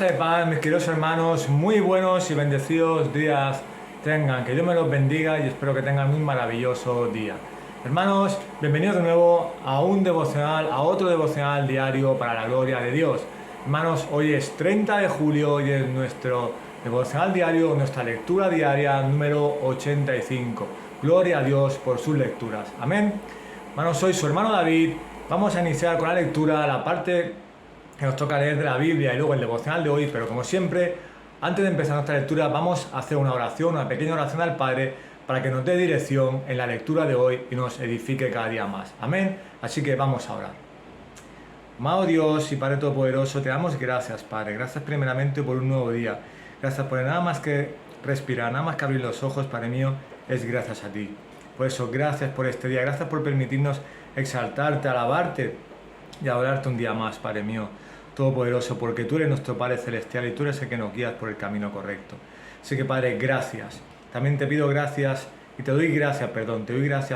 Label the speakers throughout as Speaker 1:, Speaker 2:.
Speaker 1: Gracias de paz, mis queridos hermanos, muy buenos y bendecidos días tengan, que Dios me los bendiga y espero que tengan un maravilloso día. Hermanos, bienvenidos de nuevo a un devocional, a otro devocional diario para la gloria de Dios. Hermanos, hoy es 30 de julio y es nuestro devocional diario, nuestra lectura diaria número 85. Gloria a Dios por sus lecturas. Amén. Hermanos, soy su hermano David. Vamos a iniciar con la lectura, la parte que nos toca leer de la Biblia y luego el devocional de hoy, pero como siempre, antes de empezar nuestra lectura vamos a hacer una oración, una pequeña oración al Padre para que nos dé dirección en la lectura de hoy y nos edifique cada día más. Amén. Así que vamos a orar. Amado Dios y Padre Todopoderoso, te damos gracias, Padre. Gracias primeramente por un nuevo día. Gracias por nada más que respirar, nada más que abrir los ojos, Padre mío, es gracias a ti. Por eso, gracias por este día, gracias por permitirnos exaltarte, alabarte y adorarte un día más, Padre mío Todopoderoso, porque tú eres nuestro Padre Celestial y tú eres el que nos guías por el camino correcto. Así que, Padre, gracias. También te pido gracias y te doy gracias,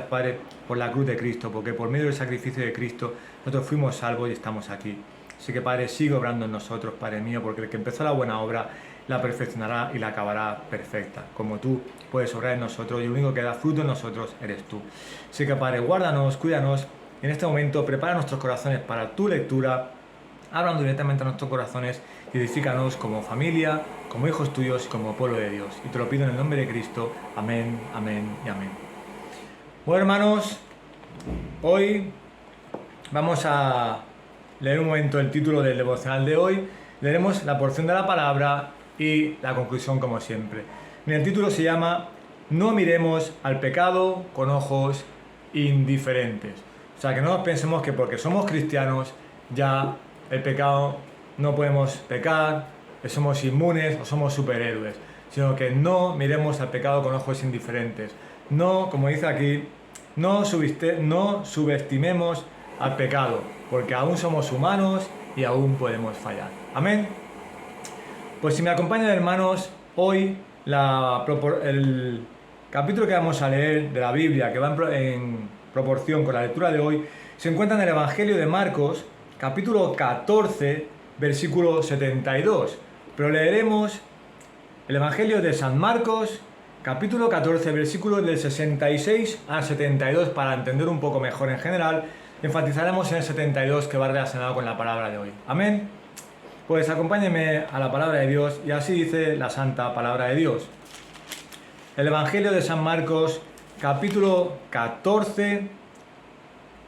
Speaker 1: Padre, por la cruz de Cristo, porque por medio del sacrificio de Cristo nosotros fuimos salvos y estamos aquí. Así que, Padre, sigue obrando en nosotros, Padre mío, porque el que empezó la buena obra la perfeccionará y la acabará perfecta. Como tú puedes obrar en nosotros y el único que da fruto en nosotros eres tú. Así que, Padre, guárdanos, cuídanos. En este momento prepara nuestros corazones para tu lectura. Hablan directamente a nuestros corazones y edifícanos como familia, como hijos tuyos y como pueblo de Dios. Y te lo pido en el nombre de Cristo. Amén, amén y amén. Bueno, hermanos, hoy vamos a leer un momento el título del devocional de hoy. Leeremos la porción de la palabra y la conclusión como siempre. El título se llama No miremos al pecado con ojos indiferentes. O sea, que no pensemos que porque somos cristianos ya el pecado no podemos pecar, que somos inmunes o somos superhéroes, sino que no miremos al pecado con ojos indiferentes. No, como dice aquí, no subestimemos al pecado, porque aún somos humanos y aún podemos fallar. Amén. Pues si me acompañan, hermanos, hoy el capítulo que vamos a leer de la Biblia, que va en proporción con la lectura de hoy, se encuentra en el Evangelio de Marcos, capítulo 14, versículo 72. Pero leeremos el Evangelio de San Marcos, capítulo 14, versículos del 66 al 72, para entender un poco mejor en general. Enfatizaremos en el 72, que va relacionado con la palabra de hoy. Amén. Pues acompáñenme a la palabra de Dios, y así dice la santa palabra de Dios. El Evangelio de San Marcos, capítulo 14,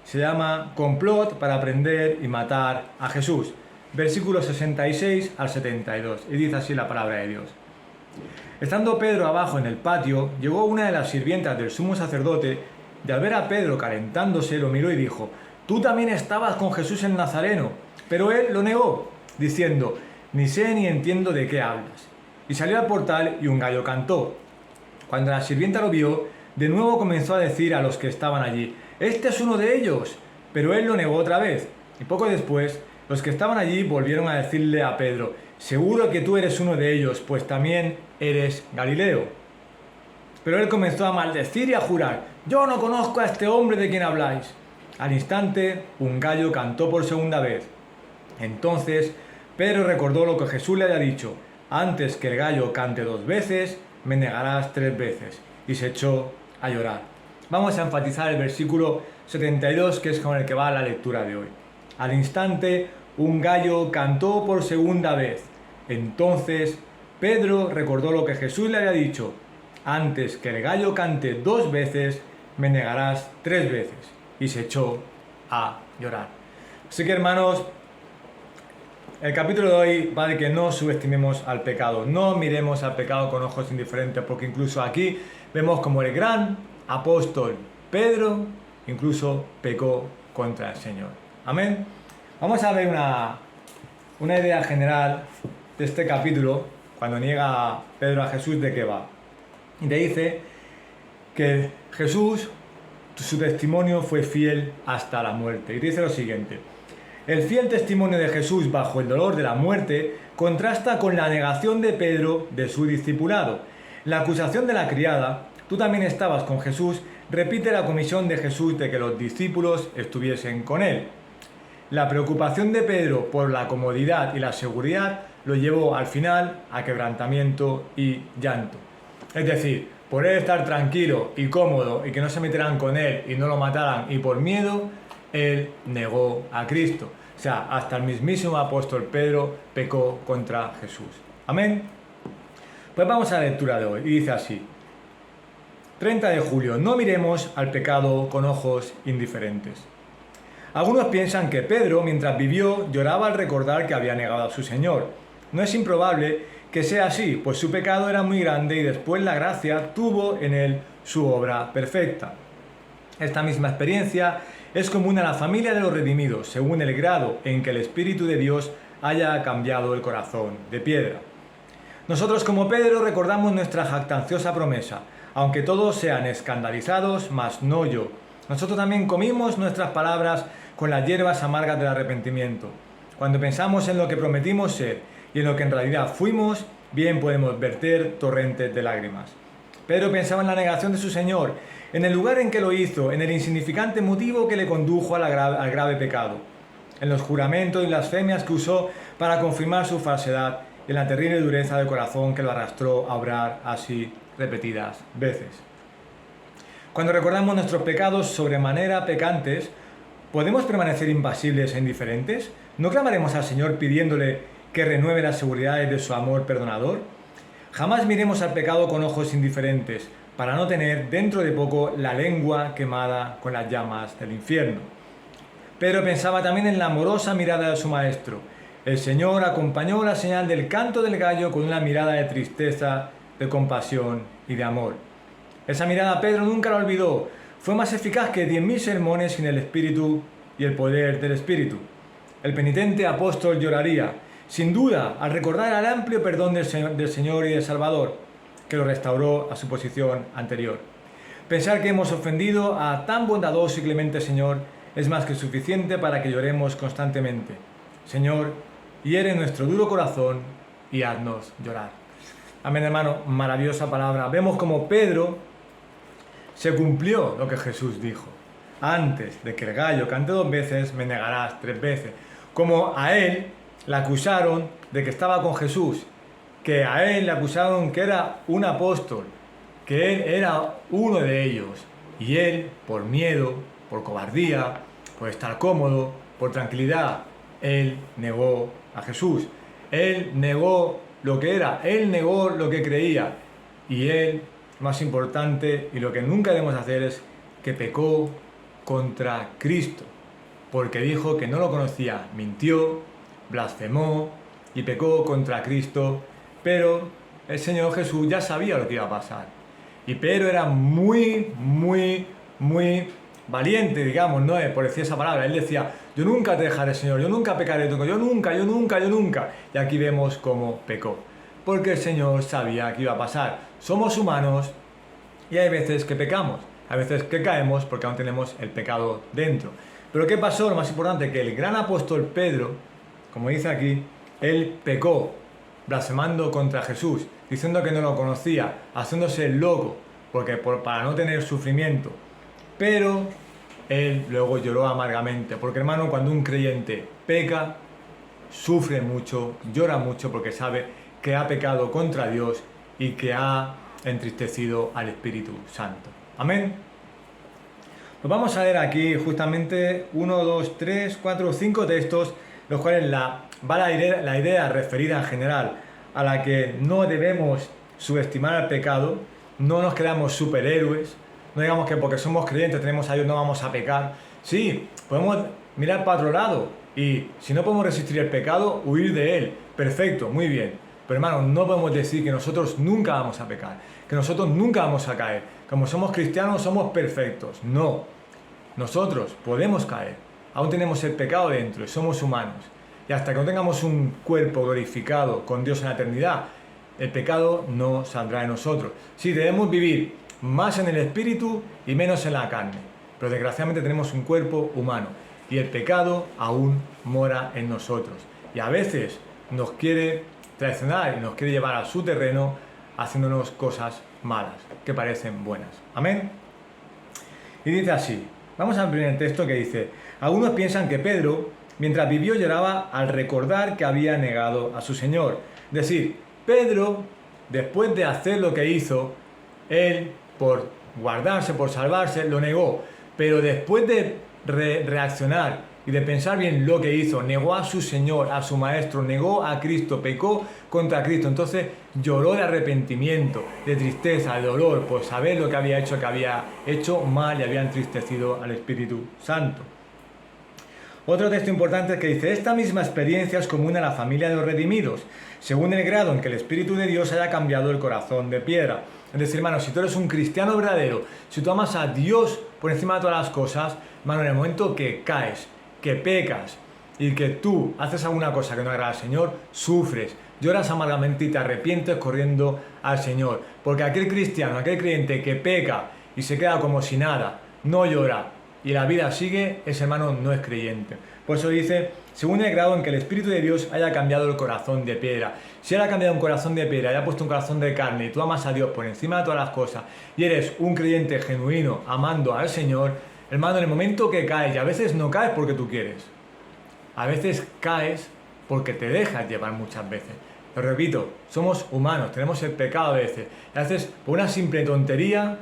Speaker 1: se llama Complot para aprender y matar a Jesús. Versículos 66 al 72. Y dice así la palabra de Dios. Estando Pedro abajo en el patio, llegó una de las sirvientas del sumo sacerdote, y al ver a Pedro calentándose, lo miró y dijo: «Tú también estabas con Jesús el Nazareno». Pero él lo negó, diciendo: «Ni sé ni entiendo de qué hablas». Y salió al portal y un gallo cantó. Cuando la sirvienta lo vio, de nuevo comenzó a decir a los que estaban allí: «Este es uno de ellos». Pero él lo negó otra vez. Y poco después, los que estaban allí volvieron a decirle a Pedro: «Seguro que tú eres uno de ellos, pues también eres Galileo». Pero él comenzó a maldecir y a jurar: «Yo no conozco a este hombre de quien habláis». Al instante, un gallo cantó por segunda vez. Entonces, Pedro recordó lo que Jesús le había dicho: «Antes que el gallo cante 2 veces, me negarás 3 veces». Y se echó a llorar. Vamos a enfatizar el versículo 72, que es con el que va la lectura de hoy. Al instante, un gallo cantó por segunda vez. Entonces, Pedro recordó lo que Jesús le había dicho: «Antes que el gallo cante 2 veces, me negarás 3 veces». Y se echó a llorar. Así que, hermanos, el capítulo de hoy va de que no subestimemos al pecado, no miremos al pecado con ojos indiferentes, porque incluso aquí vemos como el gran apóstol Pedro incluso pecó contra el Señor. Amén. Vamos a ver una idea general de este capítulo, cuando niega Pedro a Jesús, de qué va. Y te dice que Jesús, su testimonio fue fiel hasta la muerte. Y te dice lo siguiente: el fiel testimonio de Jesús bajo el dolor de la muerte contrasta con la negación de Pedro de su discipulado. La acusación de la criada: «Tú también estabas con Jesús», repite la comisión de Jesús de que los discípulos estuviesen con él. La preocupación de Pedro por la comodidad y la seguridad lo llevó al final a quebrantamiento y llanto. Es decir, por él estar tranquilo y cómodo y que no se metieran con él y no lo mataran y por miedo, él negó a Cristo. O sea, hasta el mismísimo apóstol Pedro pecó contra Jesús. Amén. Pues vamos a la lectura de hoy y dice así: 30 de julio, no miremos al pecado con ojos indiferentes. Algunos piensan que Pedro, mientras vivió, lloraba al recordar que había negado a su Señor. No es improbable que sea así, pues su pecado era muy grande y después la gracia tuvo en él su obra perfecta. Esta misma experiencia es común a la familia de los redimidos, según el grado en que el Espíritu de Dios haya cambiado el corazón de piedra. Nosotros como Pedro recordamos nuestra jactanciosa promesa: aunque todos sean escandalizados, mas no yo. Nosotros también comimos nuestras palabras con las hierbas amargas del arrepentimiento. Cuando pensamos en lo que prometimos ser y en lo que en realidad fuimos, bien podemos verter torrentes de lágrimas. Pedro pensaba en la negación de su Señor, en el lugar en que lo hizo, en el insignificante motivo que le condujo al grave pecado, en los juramentos y blasfemias que usó para confirmar su falsedad y en la terrible dureza del corazón que lo arrastró a obrar así repetidas veces. Cuando recordamos nuestros pecados sobremanera pecantes, ¿podemos permanecer impasibles e indiferentes? ¿No clamaremos al Señor pidiéndole que renueve las seguridades de su amor perdonador? Jamás miremos al pecado con ojos indiferentes, para no tener dentro de poco la lengua quemada con las llamas del infierno. Pedro pensaba también en la amorosa mirada de su maestro. El Señor acompañó la señal del canto del gallo con una mirada de tristeza, de compasión y de amor. Esa mirada Pedro nunca la olvidó. Fue más eficaz que 10.000 sermones sin el Espíritu y el poder del Espíritu. El penitente apóstol lloraría, sin duda, al recordar el amplio perdón del Señor y del Salvador, que lo restauró a su posición anterior. Pensar que hemos ofendido a tan bondadoso y clemente Señor es más que suficiente para que lloremos constantemente. Señor, hiere nuestro duro corazón y haznos llorar. Amén, hermano, maravillosa palabra. Vemos como Pedro se cumplió lo que Jesús dijo. Antes de que el gallo cante 2 veces, me negarás 3 veces. Como a él le acusaron de que estaba con Jesús, que a él le acusaron que era un apóstol, que él era uno de ellos. Y él, por miedo, por cobardía, por estar cómodo, por tranquilidad, él negó a Jesús. Él negó lo que era, él negó lo que creía. Y él, más importante, y lo que nunca debemos hacer es que pecó contra Cristo, porque dijo que no lo conocía, mintió, blasfemó y pecó contra Cristo, pero el Señor Jesús ya sabía lo que iba a pasar. Y Pedro era muy valiente, digamos, ¿no? Por decir esa palabra. Él decía: yo nunca te dejaré, Señor, yo nunca pecaré, yo nunca. Y aquí vemos cómo pecó, porque el Señor sabía que iba a pasar. Somos humanos y hay veces que pecamos, hay veces que caemos porque aún tenemos el pecado dentro. Pero ¿qué pasó? Lo más importante, que el gran apóstol Pedro, como dice aquí, él pecó, blasfemando contra Jesús, diciendo que no lo conocía, haciéndose loco, para no tener sufrimiento. Pero él luego lloró amargamente, porque hermano, cuando un creyente peca, sufre mucho, llora mucho, porque sabe que ha pecado contra Dios y que ha entristecido al Espíritu Santo. Amén. Pues vamos a leer aquí justamente 1, 2, 3, 4, 5 textos, los cuales va la idea referida en general a la que no debemos subestimar al pecado, no nos creamos superhéroes, no digamos que porque somos creyentes tenemos a Dios no vamos a pecar. Sí, podemos mirar para otro lado y si no podemos resistir el pecado, huir de él. Perfecto, muy bien. Pero hermanos, no podemos decir que nosotros nunca vamos a pecar, que nosotros nunca vamos a caer. Como somos cristianos somos perfectos. No, nosotros podemos caer. Aún tenemos el pecado dentro y somos humanos. Y hasta que no tengamos un cuerpo glorificado con Dios en la eternidad, el pecado no saldrá de nosotros. Sí, debemos vivir más en el espíritu y menos en la carne. Pero desgraciadamente tenemos un cuerpo humano y el pecado aún mora en nosotros. Y a veces nos quiere traicionar y nos quiere llevar a su terreno haciéndonos cosas malas que parecen buenas. Amén. Y dice así, vamos al primer texto que dice: algunos piensan que Pedro, mientras vivió lloraba al recordar que había negado a su Señor. Es decir, Pedro, después de hacer lo que hizo, él, por guardarse, por salvarse, lo negó. Pero después de reaccionar y de pensar bien lo que hizo, negó a su Señor, a su Maestro, negó a Cristo, pecó contra Cristo. Entonces lloró de arrepentimiento, de tristeza, de dolor, por saber lo que había hecho mal y había entristecido al Espíritu Santo. Otro texto importante es que dice: esta misma experiencia es común a la familia de los redimidos, según el grado en que el Espíritu de Dios haya cambiado el corazón de piedra. Es decir, hermano, si tú eres un cristiano verdadero, si tú amas a Dios por encima de todas las cosas, hermano, en el momento que caes, que pecas y que tú haces alguna cosa que no agrada al Señor, sufres, lloras amargamente y te arrepientes corriendo al Señor. Porque aquel cristiano, aquel creyente que peca y se queda como si nada, no llora y la vida sigue, ese hermano no es creyente. Por eso dice, según el grado en que el Espíritu de Dios haya cambiado el corazón de piedra. Si Él ha cambiado un corazón de piedra y ha puesto un corazón de carne y tú amas a Dios por encima de todas las cosas y eres un creyente genuino amando al Señor, hermano, en el momento que caes, y a veces no caes porque tú quieres, a veces caes porque te dejas llevar muchas veces. Lo repito, somos humanos, tenemos el pecado a veces. Y a veces, por una simple tontería,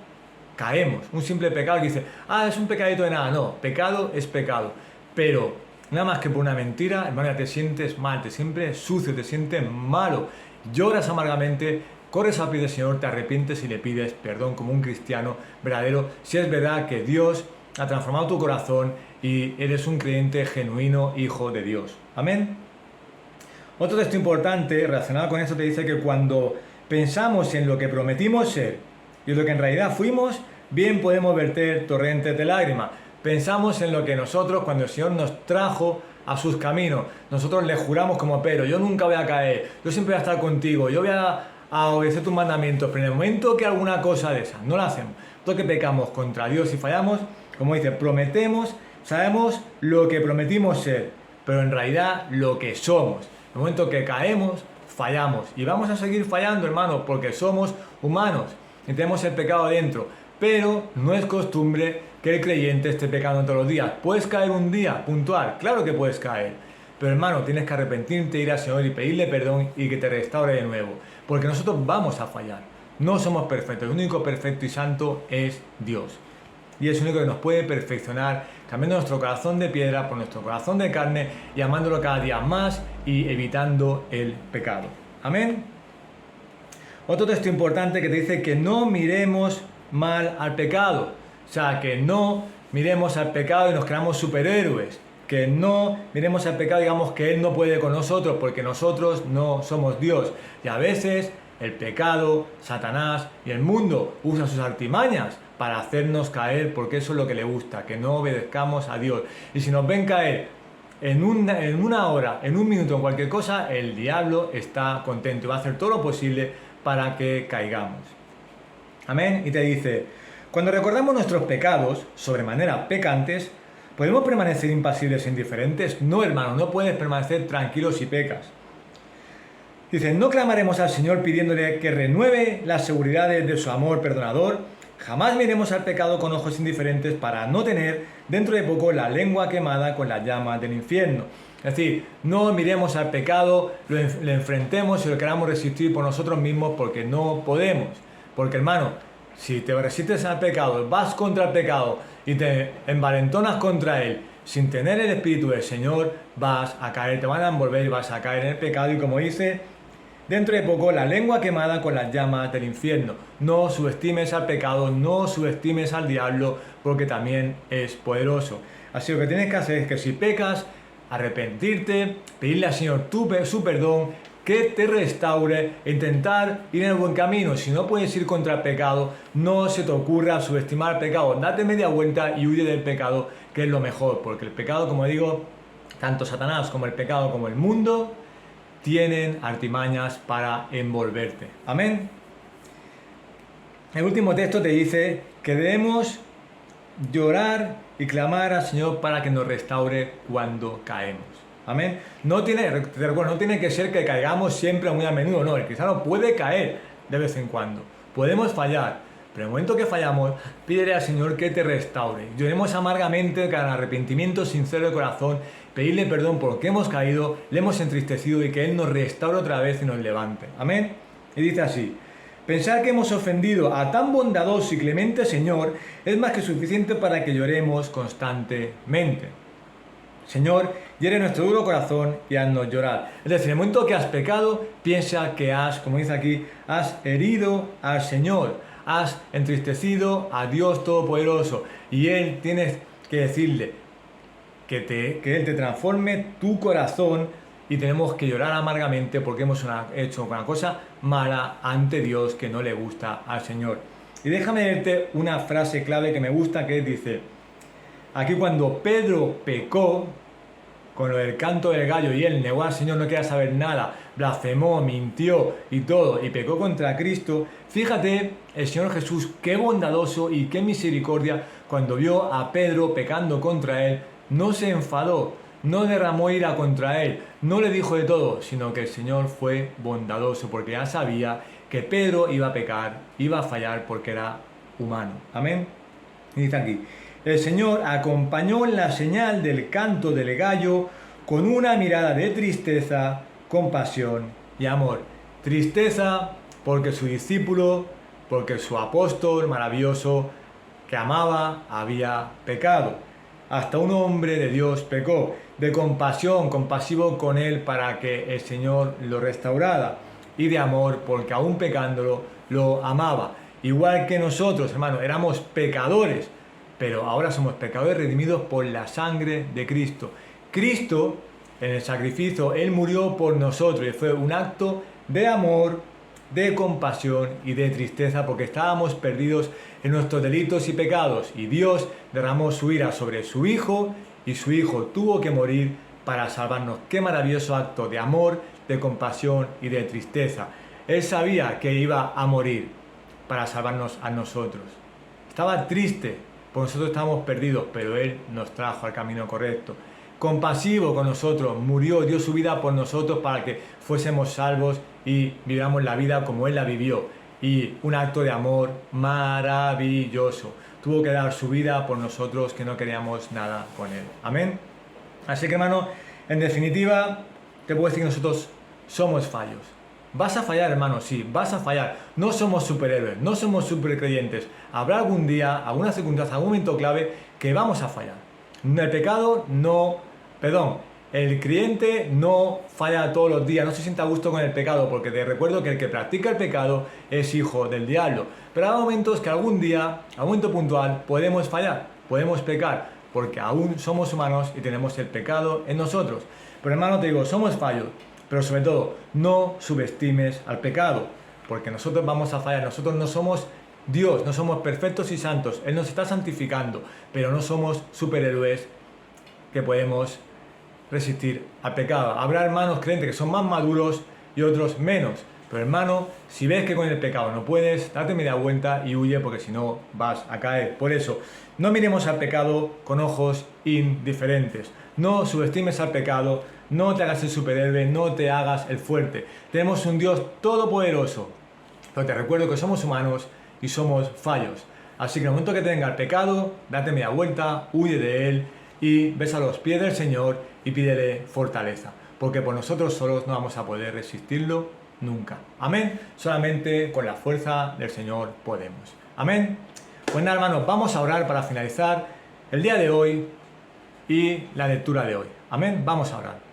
Speaker 1: caemos. Un simple pecado que dice, es un pecadito de nada. No, pecado es pecado. Pero nada más que por una mentira, hermano, te sientes mal, te sientes sucio, te sientes malo. Lloras amargamente, corres a pies del Señor, te arrepientes y le pides perdón como un cristiano verdadero. Si es verdad que Dios ha transformado tu corazón y eres un creyente genuino, hijo de Dios. Amén. Otro texto importante relacionado con esto te dice que cuando pensamos en lo que prometimos ser y lo que en realidad fuimos, bien podemos verter torrentes de lágrimas. Pensamos en lo que nosotros, cuando el Señor nos trajo a sus caminos, nosotros le juramos como Pedro: yo nunca voy a caer, yo siempre voy a estar contigo, yo voy a obedecer tus mandamientos. Pero en el momento que alguna cosa de esas no la hacemos, todo que pecamos contra Dios y fallamos, como dice, prometemos, sabemos lo que prometimos ser, pero en realidad lo que somos. En el momento que caemos, fallamos. Y vamos a seguir fallando, hermanos, porque somos humanos y tenemos el pecado dentro. Pero no es costumbre que el creyente esté pecando todos los días. ¿Puedes caer un día puntual? Claro que puedes caer. Pero hermano, tienes que arrepentirte, ir al Señor y pedirle perdón y que te restaure de nuevo. Porque nosotros vamos a fallar. No somos perfectos. El único perfecto y santo es Dios. Y es el único que nos puede perfeccionar, cambiando nuestro corazón de piedra por nuestro corazón de carne y amándolo cada día más y evitando el pecado. Amén. Otro texto importante que te dice que no miremos mal al pecado. O sea, que no miremos al pecado y nos creamos superhéroes. Que no miremos al pecado y digamos que Él no puede con nosotros porque nosotros no somos Dios. Y a veces el pecado, Satanás y el mundo usan sus artimañas para hacernos caer, porque eso es lo que le gusta, que no obedezcamos a Dios. Y si nos ven caer en una hora, en un minuto, en cualquier cosa, el diablo está contento y va a hacer todo lo posible para que caigamos. Amén. Y te dice, cuando recordamos nuestros pecados, sobremanera pecantes, ¿podemos permanecer impasibles e indiferentes? No, hermano, no puedes permanecer tranquilo si pecas. Dice, ¿no clamaremos al Señor pidiéndole que renueve las seguridades de su amor perdonador? Jamás miremos al pecado con ojos indiferentes para no tener dentro de poco la lengua quemada con las llamas del infierno. Es decir, no miremos al pecado, lo enfrentemos y lo queramos resistir por nosotros mismos porque no podemos. Porque hermano, si te resistes al pecado, vas contra el pecado y te envalentonas contra él sin tener el Espíritu del Señor, vas a caer, te van a envolver y vas a caer en el pecado. Y como dice, dentro de poco la lengua quemada con las llamas del infierno. No subestimes al pecado, no subestimes al diablo, porque también es poderoso. Así lo que tienes que hacer es que si pecas, arrepentirte, pedirle al Señor su perdón, que te restaure, intentar ir en el buen camino. Si no puedes ir contra el pecado, no se te ocurra subestimar el pecado. Date media vuelta y huye del pecado, que es lo mejor, porque el pecado, como digo, tanto Satanás como el pecado como el mundo tienen artimañas para envolverte. Amén. El último texto te dice que debemos llorar y clamar al Señor para que nos restaure cuando caemos. Amén. No tiene que ser que caigamos siempre muy a menudo. No, el cristiano puede caer de vez en cuando. Podemos fallar, Pero en el momento que fallamos, pídele al Señor que te restaure. Lloremos amargamente con arrepentimiento sincero de corazón, pedirle perdón por lo que hemos caído, le hemos entristecido y que Él nos restaure otra vez y nos levante. Amén. Y dice así: pensar que hemos ofendido a tan bondadoso y clemente Señor es más que suficiente para que lloremos constantemente. Señor, hiere nuestro duro corazón y haznos llorar. Es decir, en el momento que has pecado, piensa que has, como dice aquí, has herido al Señor, has entristecido a Dios Todopoderoso. Y Él tienes que decirle que Él te transforme tu corazón, y tenemos que llorar amargamente porque hemos hecho una cosa mala ante Dios que no le gusta al Señor. Y déjame leerte una frase clave que me gusta, que dice, aquí cuando Pedro pecó con lo del canto del gallo y él negó al Señor, no quería saber nada, blasfemó, mintió y todo, y pecó contra Cristo, fíjate el Señor Jesús qué bondadoso y qué misericordia, cuando vio a Pedro pecando contra él, no se enfadó, no derramó ira contra él, no le dijo de todo, sino que el Señor fue bondadoso porque ya sabía que Pedro iba a pecar, iba a fallar porque era humano. Amén. Y dice aquí, el Señor acompañó la señal del canto del gallo con una mirada de tristeza, compasión y amor. Tristeza porque su discípulo, porque su apóstol maravilloso que amaba había pecado. Hasta un hombre de Dios pecó. De compasión, compasivo con él para que el Señor lo restaurara. Y de amor porque aún pecándolo lo amaba. Igual que nosotros, hermanos, éramos pecadores, pero ahora somos pecadores redimidos por la sangre de Cristo. Cristo, en el sacrificio, Él murió por nosotros y fue un acto de amor, de compasión y de tristeza porque estábamos perdidos en nuestros delitos y pecados, y Dios derramó su ira sobre su Hijo y su Hijo tuvo que morir para salvarnos. Qué maravilloso acto de amor, de compasión y de tristeza. Él sabía que iba a morir para salvarnos a nosotros. Estaba triste porque nosotros estábamos perdidos, pero Él nos trajo al camino correcto. Compasivo con nosotros, murió, dio su vida por nosotros para que fuésemos salvos y vivamos la vida como Él la vivió. Y un acto de amor maravilloso. Tuvo que dar su vida por nosotros que no queríamos nada con Él. Amén. Así que, hermano, en definitiva, te puedo decir que nosotros somos fallos. Vas a fallar, hermano, sí, vas a fallar. No somos superhéroes, no somos supercreyentes. Habrá algún día, alguna circunstancia, algún momento clave que vamos a fallar. El pecado el creyente no falla todos los días, no se sienta a gusto con el pecado, porque te recuerdo que el que practica el pecado es hijo del diablo. Pero hay momentos que algún día, a un momento puntual, podemos fallar, podemos pecar, porque aún somos humanos y tenemos el pecado en nosotros. Pero hermano, te digo, somos fallos, pero sobre todo, no subestimes al pecado, porque nosotros vamos a fallar, nosotros no somos Dios, no somos perfectos y santos, Él nos está santificando, pero no somos superhéroes que podemos resistir al pecado. Habrá hermanos creyentes que son más maduros y otros menos, pero hermano, si ves que con el pecado no puedes, date media vuelta y huye, porque si no vas a caer. Por eso, no miremos al pecado con ojos indiferentes, no subestimes al pecado, no te hagas el superhéroe, no te hagas el fuerte. Tenemos un Dios todopoderoso, pero te recuerdo que somos humanos y somos fallos. Así que en el momento que tenga el pecado, date media vuelta, huye de él y ves a los pies del Señor y pídele fortaleza, porque por nosotros solos no vamos a poder resistirlo nunca. Amén. Solamente con la fuerza del Señor podemos. Amén. Pues nada, hermanos, vamos a orar para finalizar el día de hoy y la lectura de hoy. Amén. Vamos a orar.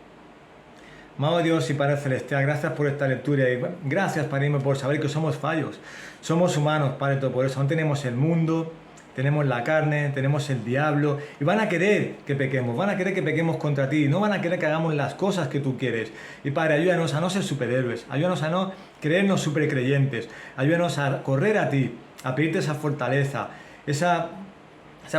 Speaker 1: Amado Dios y Padre Celestial, gracias por esta lectura y gracias, Padre, por saber que somos fallos, somos humanos, Padre Todopoderoso. Aún tenemos el mundo, tenemos la carne, tenemos el diablo y van a querer que pequemos, van a querer que pequemos contra ti, no van a querer que hagamos las cosas que tú quieres. Y Padre, ayúdanos a no ser superhéroes, ayúdanos a no creernos supercreyentes, ayúdanos a correr a ti, a pedirte esa fortaleza, esa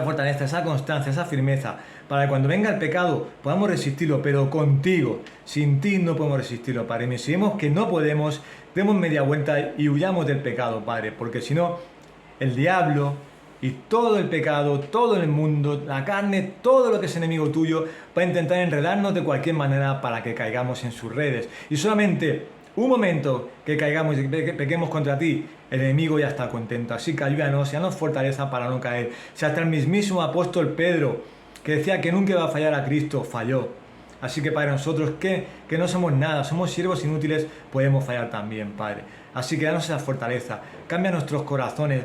Speaker 1: fortaleza, esa constancia, esa firmeza, para que cuando venga el pecado podamos resistirlo, pero contigo. Sin ti no podemos resistirlo, Padre. Y si vemos que no podemos, demos media vuelta y huyamos del pecado, Padre, porque si no, el diablo y todo el pecado, todo el mundo, la carne, todo lo que es enemigo tuyo, va a intentar enredarnos de cualquier manera para que caigamos en sus redes. Y solamente un momento que caigamos y pequemos contra ti, el enemigo ya está contento. Así que ayúdanos, danos fortaleza para no caer. Si hasta el mismísimo apóstol Pedro, que decía que nunca iba a fallar a Cristo, falló. Así que, Padre, nosotros que no somos nada, somos siervos inútiles, podemos fallar también, Padre. Así que danos esa fortaleza. Cambia nuestros corazones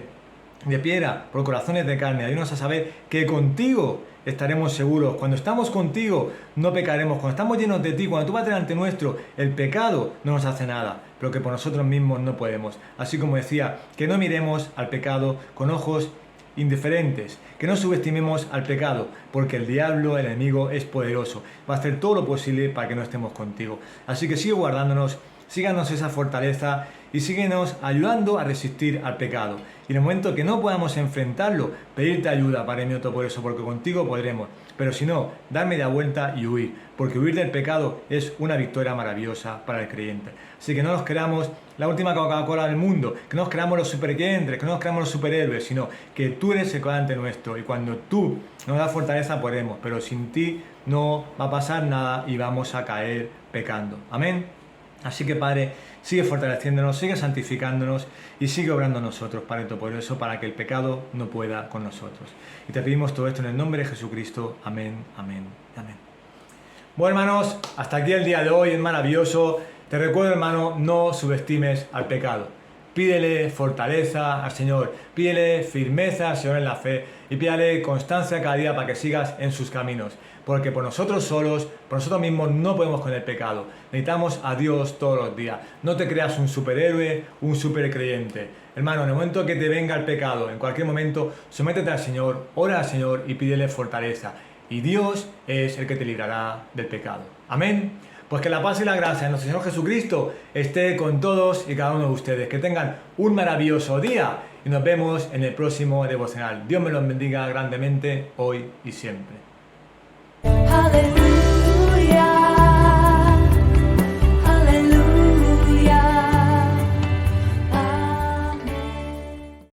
Speaker 1: de piedra por corazones de carne. Ayúdanos a saber que contigo estaremos seguros. Cuando estamos contigo no pecaremos. Cuando estamos llenos de ti, cuando tú vas delante nuestro, el pecado no nos hace nada, pero que por nosotros mismos no podemos. Así como decía, que no miremos al pecado con ojos indiferentes, que no subestimemos al pecado, porque el diablo, el enemigo, es poderoso. Va a hacer todo lo posible para que no estemos contigo. Así que sigue guardándonos, síganos esa fortaleza y síguenos ayudando a resistir al pecado. Y en el momento que no podamos enfrentarlo, pedirte ayuda, Padre mío Todopoderoso, porque contigo podremos. Pero si no, dar media vuelta y huir, porque huir del pecado es una victoria maravillosa para el creyente. Así que no nos creamos la última Coca-Cola del mundo, que no nos creamos los supercreyentes, que no nos creamos los superhéroes, sino que tú eres el colante nuestro y cuando tú nos das fortaleza podremos, pero sin ti no va a pasar nada y vamos a caer pecando. Amén. Así que, Padre, sigue fortaleciéndonos, sigue santificándonos y sigue obrando en nosotros, Padre Todopoderoso, para que el pecado no pueda con nosotros. Y te pedimos todo esto en el nombre de Jesucristo. Amén, amén, amén. Bueno, hermanos, hasta aquí el día de hoy, es maravilloso. Te recuerdo, hermano, no subestimes al pecado. Pídele fortaleza al Señor, pídele firmeza al Señor en la fe y pídele constancia cada día para que sigas en sus caminos. Porque por nosotros solos, por nosotros mismos no podemos con el pecado. Necesitamos a Dios todos los días. No te creas un superhéroe, un supercreyente. Hermano, en el momento que te venga el pecado, en cualquier momento, sométete al Señor, ora al Señor y pídele fortaleza. Y Dios es el que te librará del pecado. Amén. Pues que la paz y la gracia de nuestro Señor Jesucristo esté con todos y cada uno de ustedes. Que tengan un maravilloso día y nos vemos en el próximo devocional. Dios me los bendiga grandemente hoy y siempre.
Speaker 2: Hallelujah.